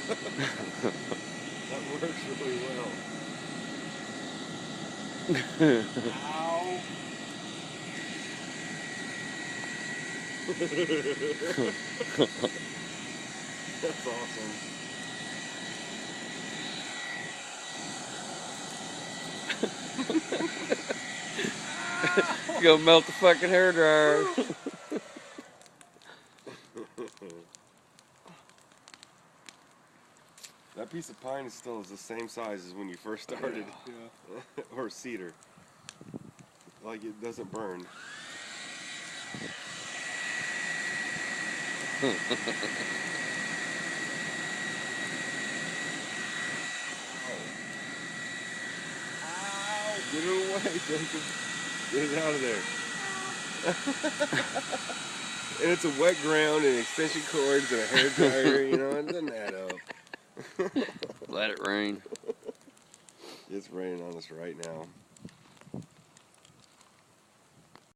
That works really well. Ow! That's awesome. Go melt the fucking hair dryer. That piece of pine is still the same size as when you first started. Yeah. Or cedar. Like it doesn't burn. Ow! Get it away, Jacob. Get it out of there. And it's a wet ground and extension cords and a hair dryer, you know, it doesn't add up. Let it rain. It's raining on us right now.